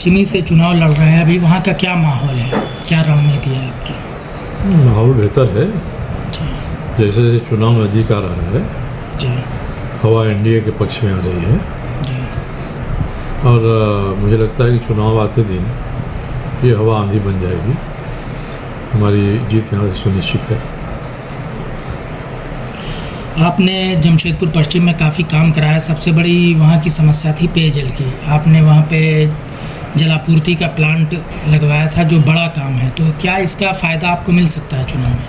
पश्चिमी से चुनाव लड़ रहे हैं, अभी वहाँ का क्या माहौल है, क्या रणनीति है आपकी? माहौल बेहतर है। जी जैसे जैसे चुनाव नज़दीक आ रहा है, जी हवा एनडीए के पक्ष में आ रही है जी। और मुझे लगता है कि चुनाव आते दिन ये हवा आंधी बन जाएगी। हमारी जीत यहाँ से सुनिश्चित है। आपने जमशेदपुर पश्चिम में काफ़ी काम कराया, सबसे बड़ी वहाँ की समस्या थी पेयजल की। आपने वहाँ पे जलापूर्ति का प्लांट लगवाया था, जो बड़ा काम है, तो क्या इसका फ़ायदा आपको मिल सकता है चुनाव में?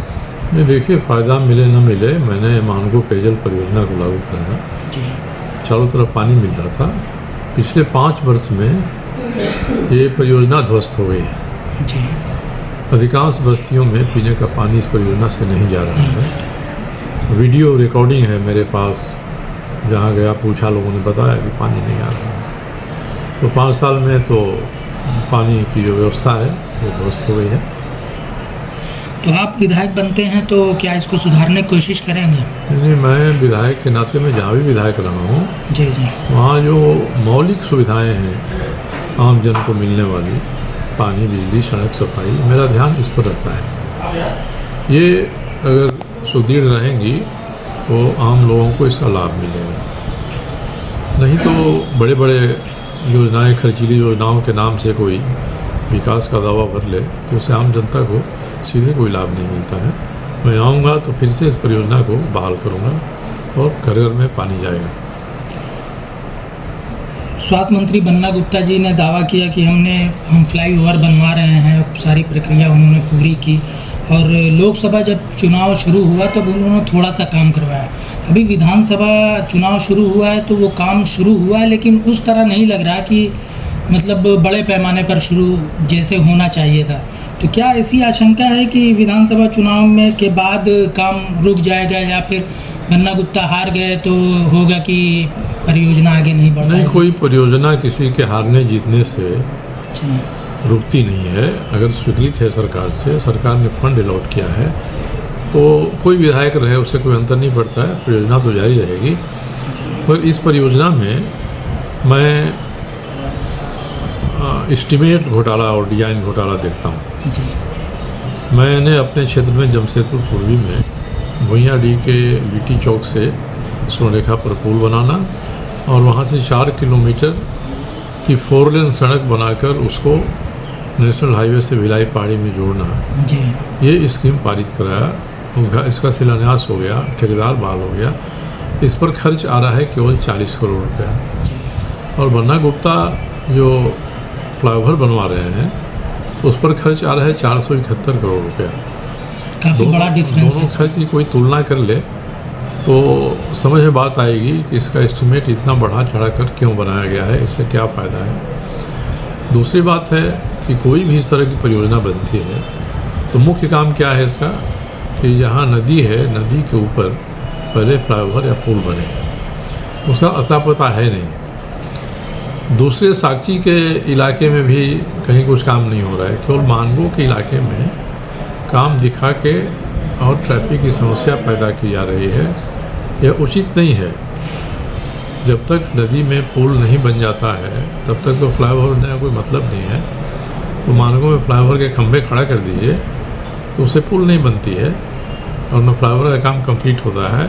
नहीं, देखिए, फ़ायदा मिले न मिले, मैंने मानगो पेयजल परियोजना को लागू कराया। जी चारों तरफ पानी मिलता था। पिछले 5 वर्ष में ये परियोजना ध्वस्त हो गई है। जी। अधिकांश बस्तियों में पीने का पानी इस परियोजना से नहीं जा रहा है। वीडियो रिकॉर्डिंग है मेरे पास, जहाँ गया पूछा, लोगों ने बताया कि पानी नहीं आ रहा है। तो 5 साल में तो पानी की जो व्यवस्था है वो ध्वस्त हो गई है। तो आप विधायक बनते हैं तो क्या इसको सुधारने की कोशिश करेंगे? नहीं, मैं विधायक के नाते में जहाँ भी विधायक रहा हूँ, जी जी। वहाँ जो मौलिक सुविधाएं हैं आम जन को मिलने वाली, पानी, बिजली, सड़क, सफाई, मेरा ध्यान इस पर रहता है। ये अगर सुदृढ़ रहेंगी तो आम लोगों को इसका लाभ मिलेगा। नहीं तो बड़े बड़े योजनाएं, खर्चीली योजनाओं के नाम से कोई विकास का दावा भर ले तो उससे आम जनता को सीधे कोई लाभ नहीं मिलता है। मैं आऊँगा तो फिर से इस परियोजना को बहाल करूँगा और घर घर में पानी जाएगा। स्वास्थ्य मंत्री बन्ना गुप्ता जी ने दावा किया कि हम फ्लाईओवर बनवा रहे हैं, सारी प्रक्रिया उन्होंने पूरी की, और लोकसभा जब चुनाव शुरू हुआ तब उन्होंने थोड़ा सा काम करवाया। अभी विधानसभा चुनाव शुरू हुआ है तो वो काम शुरू हुआ है, लेकिन उस तरह नहीं लग रहा कि मतलब बड़े पैमाने पर शुरू जैसे होना चाहिए था। तो क्या ऐसी आशंका है कि विधानसभा चुनाव में के बाद काम रुक जाएगा, या फिर बन्ना गुप्ता हार गए तो होगा कि परियोजना आगे नहीं बढ़ नहीं, कोई परियोजना किसी के हारने जीतने से रुकती नहीं है। अगर स्वीकृत है सरकार से, सरकार ने फंड अलॉट किया है, तो कोई विधायक रहे उससे कोई अंतर नहीं पड़ता है, परियोजना तो जारी रहेगी। पर इस परियोजना में मैं एस्टीमेट घोटाला और डिजाइन घोटाला देखता हूँ। मैंने अपने क्षेत्र में जमशेदपुर पूर्वी में भुइयाडीह के लीटी चौक से स्वर्णरेखा पर पुल बनाना और वहाँ से 4 किलोमीटर की 4 लेन सड़क बनाकर उसको नेशनल हाईवे से भिलाई पहाड़ी में जोड़ना, ये स्कीम पारित कराया। इसका शिलान्यास हो गया, ठेकेदार बहाल हो गया। इस पर खर्च आ रहा है केवल 40 करोड़ रुपया। और बन्ना गुप्ता जो फ्लाईओवर बनवा रहे हैं उस पर खर्च आ रहा है 471 करोड़ रुपया। काफ़ी बड़ा डिफरेंस दोनों खर्च की कोई तुलना कर ले तो समझ में बात आएगी कि इसका एस्टीमेट इतना बढ़ा चढ़ा कर क्यों बनाया गया है, इससे क्या फ़ायदा है। दूसरी बात है कि कोई भी इस तरह की परियोजना बनती है तो मुख्य काम क्या है इसका, कि जहाँ नदी है, नदी के ऊपर पहले फ्लाईओवर या पुल बने, उसका अता पता है नहीं। दूसरे साक्षी के इलाके में भी कहीं कुछ काम नहीं हो रहा है, केवल मानगो के इलाके में काम दिखा के और ट्रैफिक की समस्या पैदा की जा रही है। यह उचित नहीं है। जब तक नदी में पुल नहीं बन जाता है तब तक तो फ्लाईओवर बनने का कोई मतलब नहीं है। तो मानगो में फ्लाईओवर के खंभे खड़ा कर दीजिए तो उससे पुल नहीं बनती है और न फ्लाईओवर का काम कंप्लीट होता है।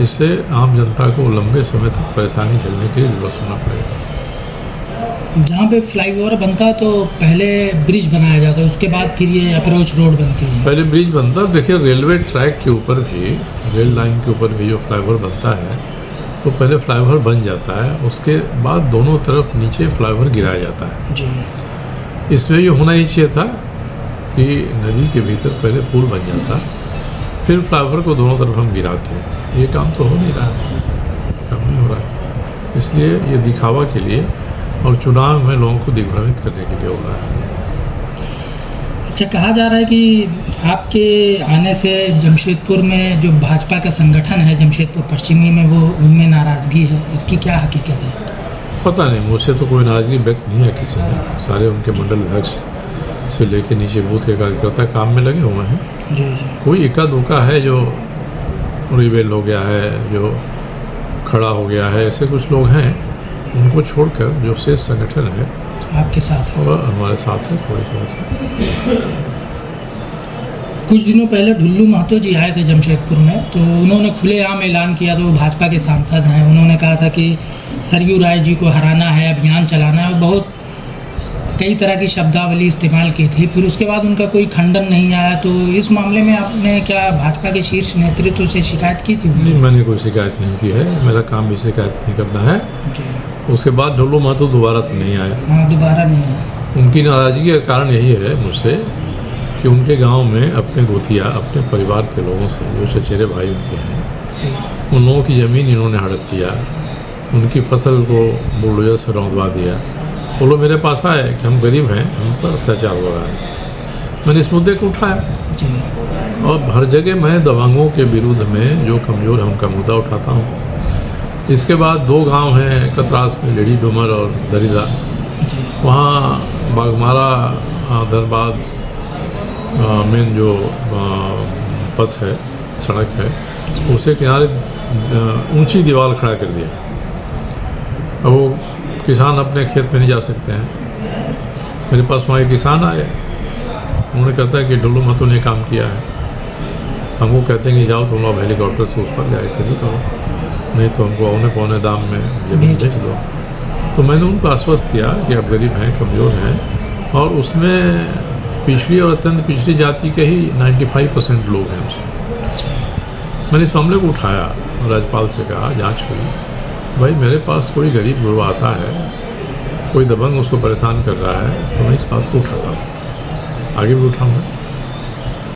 इससे आम जनता को लंबे समय तक परेशानी झेलने के लिए विवश होना पड़ेगा। जहाँ पे फ्लाईओवर बनता तो पहले ब्रिज बनाया जाता है, उसके बाद फिर ये अप्रोच रोड बनती है। पहले ब्रिज बनता, देखिए रेलवे ट्रैक के ऊपर भी, रेल लाइन के ऊपर भी जो फ्लाईओवर बनता है तो पहले फ्लाईओवर बन जाता है, उसके बाद दोनों तरफ नीचे फ्लाईओवर गिराया जाता है जी। इसमें ये होना ही चाहिए था कि नदी के भीतर पहले पुल बन जाता, फिर फ्लाईओवर को दोनों तरफ हम गिराते। ये काम तो हो नहीं रहा है, काम नहीं हो रहा है। इसलिए ये दिखावा के लिए और चुनाव में लोगों को दिग्भ्रमित करने के लिए हो रहा है। अच्छा, कहा जा रहा है कि आपके आने से जमशेदपुर में जो भाजपा का संगठन है जमशेदपुर पश्चिमी में, वो उनमें नाराज़गी है, इसकी क्या हकीकत है? पता नहीं, मुझसे तो कोई नाराज़गी व्यक्त नहीं है किसी ने। सारे उनके मंडल अध्यक्ष से लेके नीचे बूथ के कार्यकर्ता काम में लगे हुए हैं। जी जी। कोई इक्का दुक्का है जो रिबेल हो गया है, जो खड़ा हो गया है, ऐसे कुछ लोग हैं। उनको छोड़कर जो शेष संगठन है आपके साथ है? और हमारे साथ है पूरी तरह से। कुछ दिनों पहले ढुल्लू महतो जी आए थे जमशेदपुर में, तो उन्होंने खुलेआम ऐलान किया था, वो भाजपा के सांसद हैं। उन्होंने कहा था कि सरयू राय जी को हराना है, अभियान चलाना है, और बहुत कई तरह की शब्दावली इस्तेमाल की थी। फिर उसके बाद उनका कोई खंडन नहीं आया। तो इस मामले में आपने क्या भाजपा के शीर्ष नेतृत्व से शिकायत की थी? नहीं, मैंने कोई शिकायत नहीं की है, मेरा काम भी शिकायत नहीं करना है। उसके बाद ढुल्लू महतो दोबारा तो नहीं आया। हाँ, दोबारा नहीं आया। उनकी नाराज़गी का कारण यही है मुझसे कि उनके गांव में अपने गोतिया, अपने परिवार के लोगों से, जो चचेरे भाई उनके हैं, जी। उन लोगों की ज़मीन इन्होंने हड़प लिया, उनकी फसल को बुलडोजर से रौंदवा दिया। वो लोग मेरे पास आए कि हम गरीब हैं, हम पर अत्याचार हो रहा है। मैंने इस मुद्दे को उठाया जी। और हर जगह मैं दबंगों के विरुद्ध में जो कमज़ोर है उनका मुद्दा उठाता हूँ। इसके बाद 2 गांव हैं कतरास में, लेडी डूमर और दरिदा। जी। वहाँ बागमारा धनबाद मेन जो पथ है, सड़क है, उसके किनारे ऊंची दीवार खड़ा कर दिया। अब वो किसान अपने खेत में नहीं जा सकते हैं। मेरे पास वहाँ एक किसान आए, उन्होंने कहता है कि ढुल्लू महतो ने काम किया है। हमको कहते हैं कि जाओ तुम लोग हेलीकॉप्टर से उस पर जाए, खरीद करो, नहीं तो हमको औने पौने दाम में जमीन बेच दो। तो मैंने उनको आश्वस्त किया कि आप गरीब हैं, कमज़ोर हैं, और उसमें पिछड़ी और अत्यंत पिछड़ी जाति के ही 95% लोग हैं उसमें। मैंने इस मामले को उठाया, राज्यपाल से कहा, जांच हुई, भाई मेरे पास कोई गरीब गुरबा आता है, कोई दबंग उसको परेशान कर रहा है, तो मैं इस बात को उठाता हूँ, आगे भी उठाऊँगा।